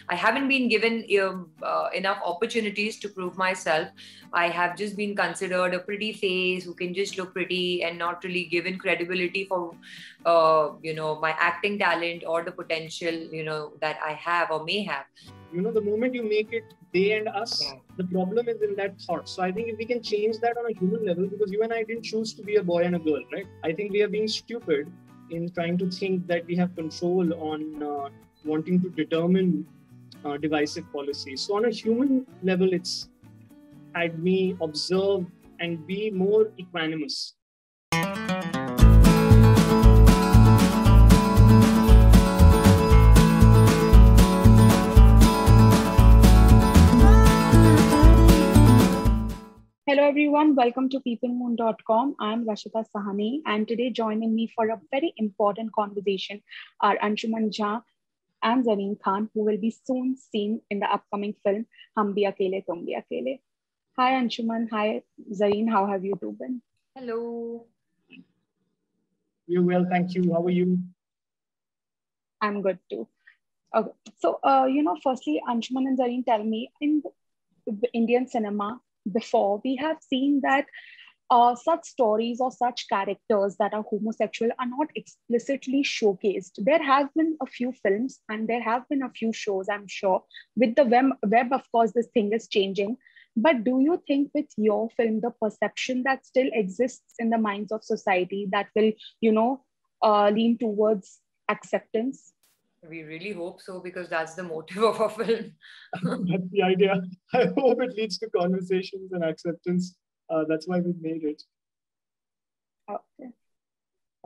I haven't been given enough opportunities to prove myself. I have just been considered a pretty face who can just look pretty and not really given credibility for, my acting talent or the potential, that I have or may have. The moment you make it they and us, Yeah. the problem is in that thought. So I think if we can change that on a human level, because you and I didn't choose to be a boy and a girl, right? I think we are being stupid in trying to think that we have control on wanting to determine divisive policies. So on a human level, it's had me observe and be more equanimous. Hello everyone, welcome to PeepingMoon.com. I'm Rashita Sahani, and today joining me for a very important conversation are Anshuman and Zareen Khan, who will be soon seen in the upcoming film Hum Bhi Akele, Tum Bhi Akele. Hi Anshuman, hi Zareen, how have you two been? Hello. You're well, thank you. How are you? I'm good too. Okay, so firstly, Anshuman and Zareen, tell me, in the Indian cinema, before we have seen that such stories or such characters that are homosexual are not explicitly showcased. There have been a few films and there have been a few shows, I'm sure. With the web, of course, this thing is changing. But do you think with your film, the perception that still exists in the minds of society that will, lean towards acceptance? We really hope so, because that's the motive of our film. That's the idea. I hope it leads to conversations and acceptance. That's why we made it.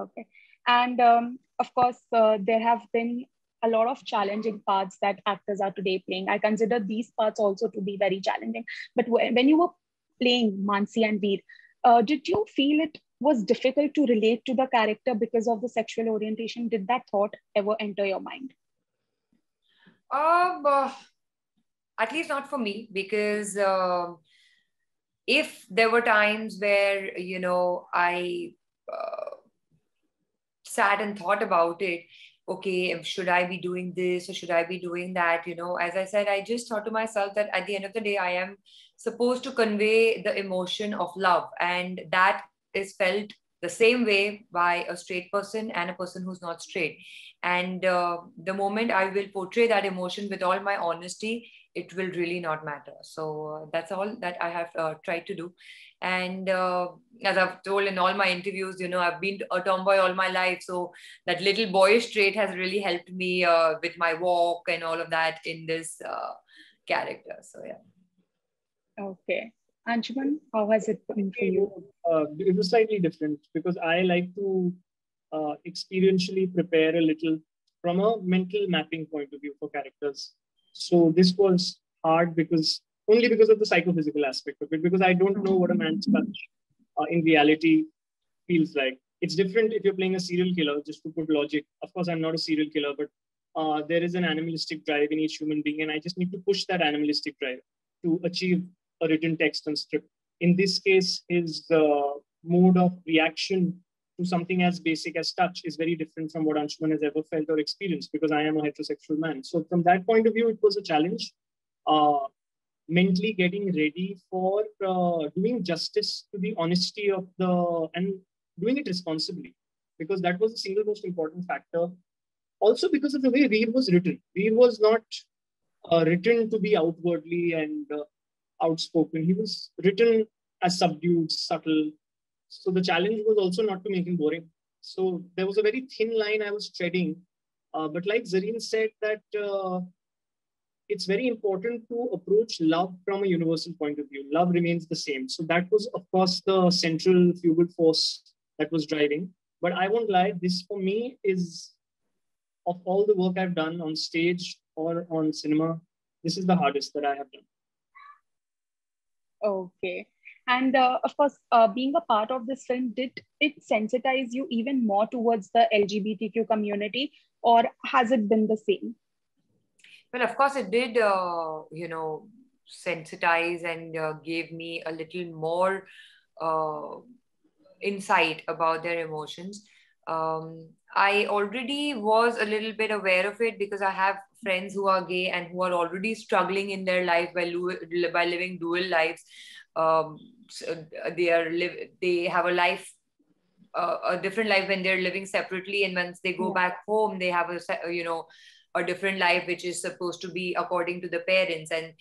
Okay. And of course, there have been a lot of challenging parts that actors are today playing. I consider these parts also to be very challenging. But when you were playing Mansi and Veer, did you feel it was difficult to relate to the character because of the sexual orientation? Did that thought ever enter your mind? At least not for me, because if there were times where, I sat and thought about it, okay, should I be doing this or should I be doing that? As I said, I just thought to myself that at the end of the day, I am supposed to convey the emotion of love, and that is felt the same way by a straight person and a person who's not straight. And the moment I will portray that emotion with all my honesty, it will really not matter. So that's all that I have tried to do. And as I've told in all my interviews, I've been a tomboy all my life. So that little boyish trait has really helped me with my walk and all of that in this character. So, yeah. Okay. Anshuman, how has it been for you? It was slightly different because I like to experientially prepare a little from a mental mapping point of view for characters. So this was hard only because of the psychophysical aspect of it, because I don't know what a man's touch in reality feels like. It's different if you're playing a serial killer, just to put logic. Of course, I'm not a serial killer, but there is an animalistic drive in each human being, and I just need to push that animalistic drive to achieve a written text and script. In this case, his mode of reaction to something as basic as touch is very different from what Anshuman has ever felt or experienced, because I am a heterosexual man. So from that point of view, it was a challenge. Mentally getting ready for doing justice to the honesty of and doing it responsibly, because that was the single most important factor. Also because of the way Veer was written. Veer was not written to be outwardly and outspoken. He was written as subdued, subtle. So the challenge was also not to make him boring. So there was a very thin line I was treading. But like Zareen said, that it's very important to approach love from a universal point of view. Love remains the same. So that was, of course, the central fugal force that was driving. But I won't lie, this for me is, of all the work I've done on stage or on cinema, this is the hardest that I have done. Okay. And of course, being a part of this film, did it sensitize you even more towards the LGBTQ community, or has it been the same? Well, of course, it did, sensitize and gave me a little more insight about their emotions. I already was a little bit aware of it because I have friends who are gay and who are already struggling in their life by living dual lives. So they have a different life when they're living separately, and once they go back home, they have a different life which is supposed to be according to the parents. And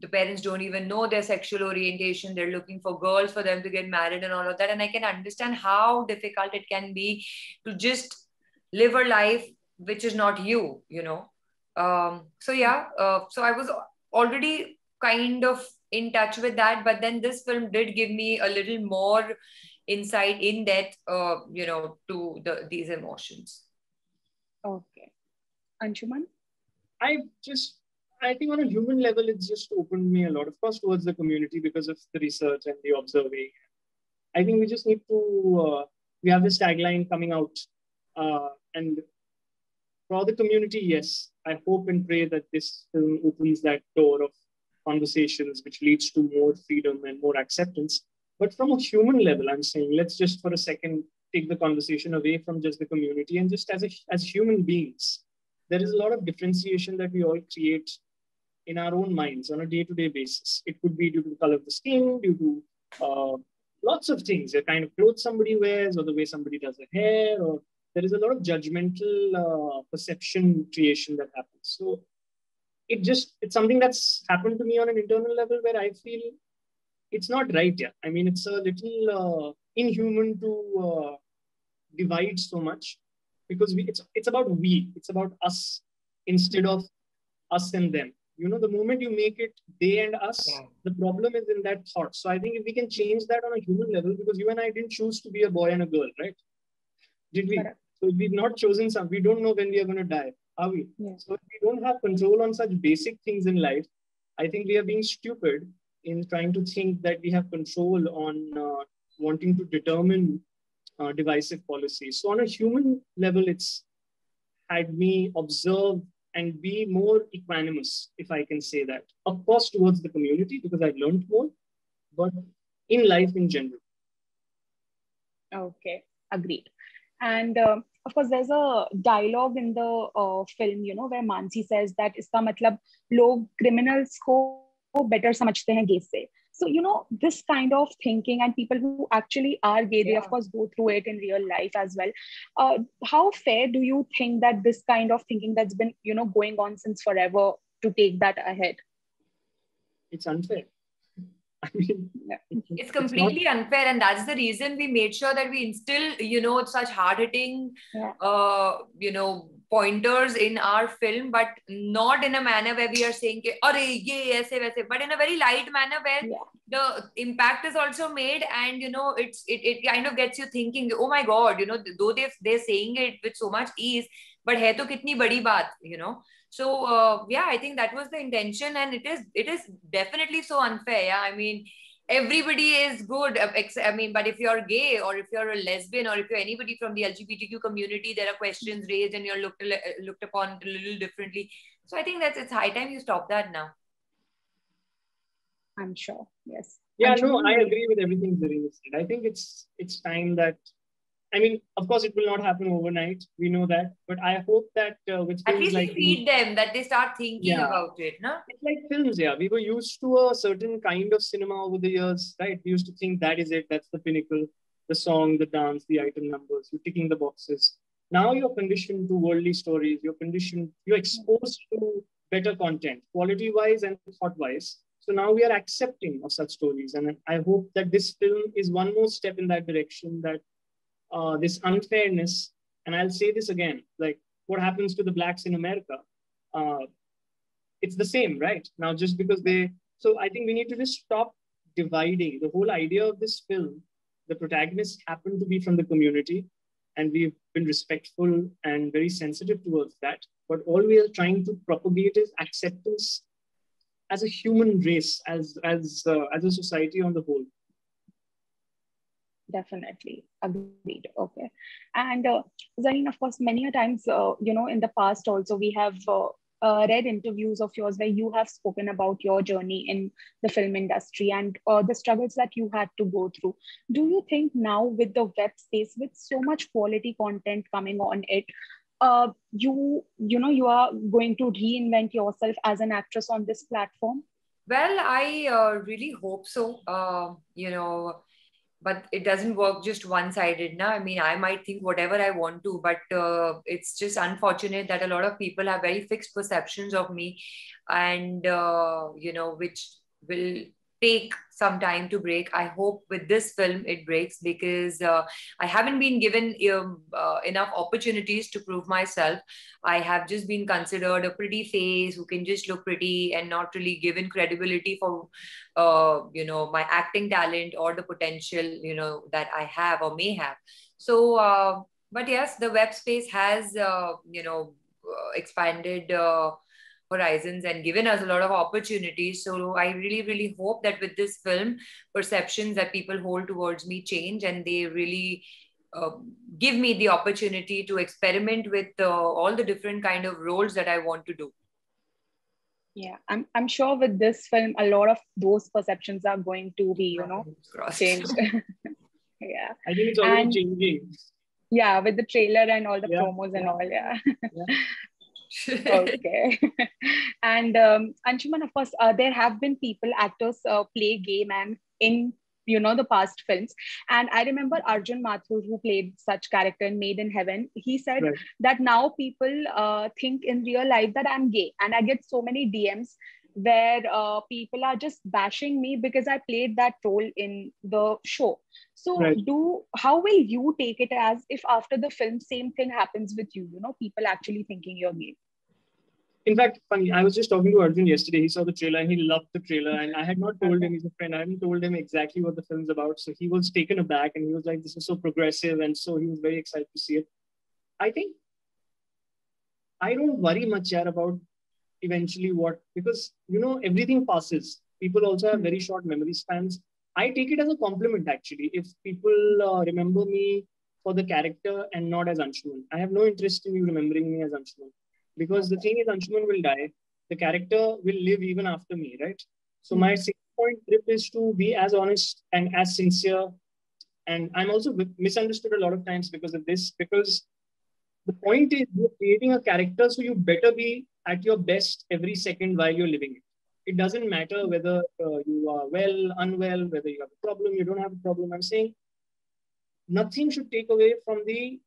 the parents don't even know their sexual orientation. They're looking for girls for them to get married and all of that. And I can understand how difficult it can be to just live a life which is not you, so I was already kind of in touch with that, but then this film did give me a little more insight in depth, to these emotions. Okay. Anshuman? I think on a human level, it's just opened me a lot, of course, towards the community because of the research and the observing. I think we just need to, we have this tagline coming out. And for the community, yes, I hope and pray that this film opens that door of conversations, which leads to more freedom and more acceptance. But from a human level, I'm saying, let's just for a second take the conversation away from just the community and just as human beings. There is a lot of differentiation that we all create in our own minds on a day-to-day basis. It could be due to the color of the skin, due to lots of things, the kind of clothes somebody wears, or the way somebody does their hair, or there is a lot of judgmental perception creation that happens. So it's something that's happened to me on an internal level where I feel it's not right. Yeah, I mean, it's a little inhuman to divide so much, because it's about it's about us instead of us and them. The moment you make it they and us, the problem is in that thought. So I think if we can change that on a human level, because you and I didn't choose to be a boy and a girl, right? Did we? Correct. So we've not chosen some. We don't know when we are going to die, are we? Yeah. So if we don't have control on such basic things in life, I think we are being stupid in trying to think that we have control on wanting to determine divisive policies. So on a human level, it's had me observe and be more equanimous, if I can say that. Of course, towards the community, because I learned more, but in life in general. Okay, agreed. And of course, there's a dialogue in the film, where Mansi says that iska matlab log criminals ko better samajhte hain gay se. So, this kind of thinking, and people who actually are gay, they of course go through it in real life as well. How fair do you think that this kind of thinking that's been, going on since forever, to take that ahead? It's unfair. I mean, it's completely unfair, and that's the reason we made sure that we instill, such hard-hitting, pointers in our film, but not in a manner where we are saying, "Arey, ye aise waise," but in a very light manner where the impact is also made, and it kind of gets you thinking, "Oh my God," though they're saying it with so much ease, but hai to kitni badi baat, So I think that was the intention, and it is definitely so unfair. Yeah, I mean, everybody is good. But if you're gay, or if you're a lesbian, or if you're anybody from the LGBTQ community, there are questions raised, and you're looked upon a little differently. So I think it's high time you stop that now. I'm sure. Yes. Yeah, no, I agree with everything Zareen said. I think it's time that. I mean, of course, it will not happen overnight. We know that. But I hope that with at least like feed them, that they start thinking about it. No? It's like films, yeah. We were used to a certain kind of cinema over the years, right? We used to think that is it. That's the pinnacle. The song, the dance, the item numbers, you're ticking the boxes. Now you're conditioned to worldly stories. You're exposed to better content, quality-wise and thought-wise. So now we are accepting of such stories. And I hope that this film is one more step in that direction, that this unfairness, and I'll say this again, like what happens to the blacks in America, it's the same, right? Now, just because so I think we need to just stop dividing. The whole idea of this film, the protagonists happen to be from the community, and we've been respectful and very sensitive towards that. But all we are trying to propagate is acceptance as a human race, as a society on the whole. Definitely agreed. Okay. And Zareen, of course, many a times, in the past also, we have read interviews of yours where you have spoken about your journey in the film industry and the struggles that you had to go through. Do you think now, with the web space, with so much quality content coming on it, you are going to reinvent yourself as an actress on this platform? Well, I really hope so. But it doesn't work just one-sided. Now, I mean, I might think whatever I want to, but it's just unfortunate that a lot of people have very fixed perceptions of me, and which will take some time to break. I hope with this film it breaks, because I haven't been given enough opportunities to prove myself. I have just been considered a pretty face who can just look pretty and not really given credibility for my acting talent or the potential, that I have or may have. So, but yes, the web space has, expanded horizons and given us a lot of opportunities. So I really, really hope that with this film, perceptions that people hold towards me change, and they really uh, give me the opportunity to experiment with all the different kind of roles that I want to do. Yeah, I'm sure with this film, a lot of those perceptions are going to be, changed. Yeah. I think it's already changing. Yeah, with the trailer and all the Yeah, promos and all, yeah. Yeah. Okay. And Anshuman, of course, there have been people, actors play gay man in, the past films. And I remember Arjun Mathur, who played such character in Made in Heaven. He said Right. that now people think in real life that I'm gay. And I get so many DMs where people are just bashing me because I played that role in the show. So Right. how will you take it as if after the film, same thing happens with you, people actually thinking you're gay? In fact, funny, I was just talking to Arjun yesterday. He saw the trailer and he loved the trailer. And I had not told him, he's a friend, I hadn't told him exactly what the film's about. So he was taken aback and he was like, this is so progressive. And so he was very excited to see it. I think I don't worry much yet about eventually what, because, everything passes. People also have very short memory spans. I take it as a compliment, actually. If people remember me for the character and not as Anshuman, I have no interest in you remembering me as Anshuman. Because the thing is, Anshuman will die. The character will live even after me, right? So my 6-point trip is to be as honest and as sincere. And I'm also misunderstood a lot of times because of this, because the point is you're creating a character, so you better be at your best every second while you're living it. It doesn't matter whether you are well, unwell, whether you have a problem, you don't have a problem. I'm saying nothing should take away from the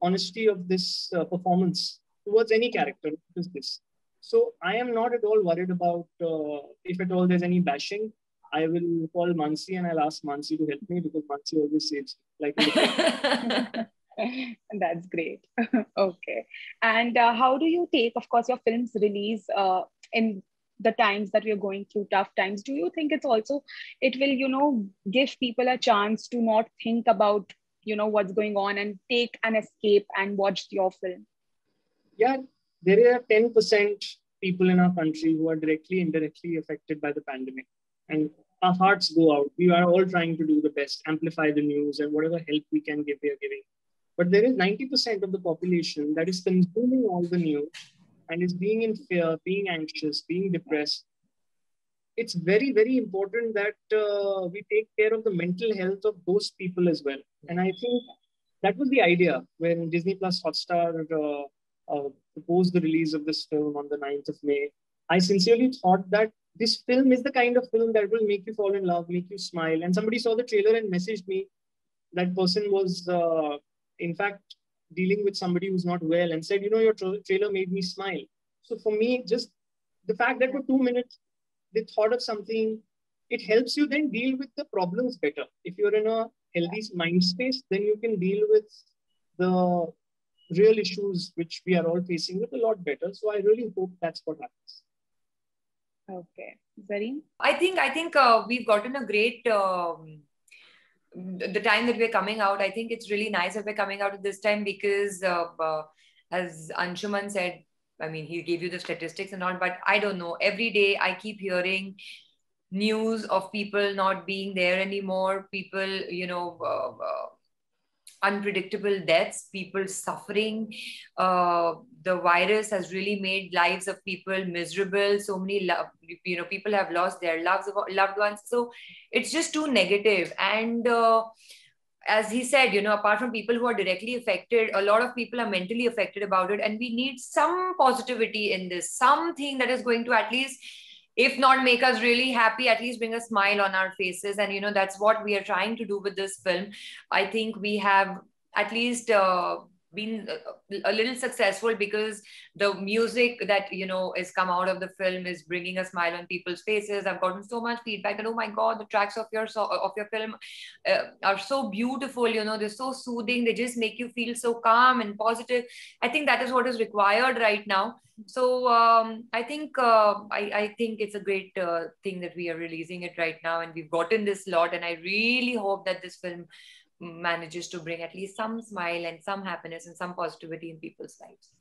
honesty of this performance towards any character. Is this? So I am not at all worried about if at all there's any bashing. I will call Mansi and I'll ask Mansi to help me because Mansi always saves like. That's great. Okay. And how do you take, of course, your film's release in the times that we're going through tough times? Do you think it will, give people a chance to not think about, what's going on and take an escape and watch your film? Yeah, there are 10% people in our country who are directly, indirectly affected by the pandemic. And our hearts go out. We are all trying to do the best, amplify the news, and whatever help we can give, we are giving. But there is 90% of the population that is consuming all the news and is being in fear, being anxious, being depressed. It's very, very important that we take care of the mental health of those people as well. And I think that was the idea when Disney Plus Hotstar proposed the release of this film on the 9th of May. I sincerely thought that this film is the kind of film that will make you fall in love, make you smile. And somebody saw the trailer and messaged me. That person was, in fact, dealing with somebody who's not well and said, your trailer made me smile. So for me, just the fact that for 2 minutes, they thought of something, it helps you then deal with the problems better. If you're in a healthy mind space, then you can deal with the real issues which we are all facing with a lot better. So I really hope that's what happens. Okay. Zareen? I think we've gotten a great the time that we're coming out. I think it's really nice that we're coming out at this time because as Anshuman said, I mean, he gave you the statistics and all, but I don't know. Every day I keep hearing news of people not being there anymore, people, unpredictable deaths, people suffering. The virus has really made lives of people miserable. So many, people have lost their loved ones. So it's just too negative. And as he said, apart from people who are directly affected, a lot of people are mentally affected about it. And we need some positivity in this, something that is going to at least, if not make us really happy, at least bring a smile on our faces. And, that's what we are trying to do with this film. I think we have at least been a little successful, because the music that is come out of the film is bringing a smile on people's faces. I've gotten so much feedback that, oh my god, the tracks of your film are so beautiful, they're so soothing, they just make you feel so calm and positive. I think that is what is required right now. So I think I think it's a great thing that we are releasing it right now, and we've gotten this lot, and I really hope that this film manages to bring at least some smile and some happiness and some positivity in people's lives.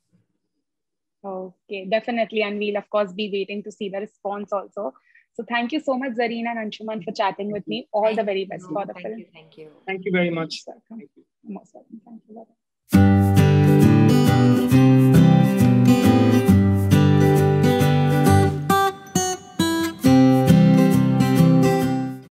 Okay, definitely. And we'll of course be waiting to see the response also. So thank you so much, Zareen and Anshuman, for chatting with me. All the very best for the film. Thank you. Thank you very much. Most welcome. Thank you. Most welcome. Thank you.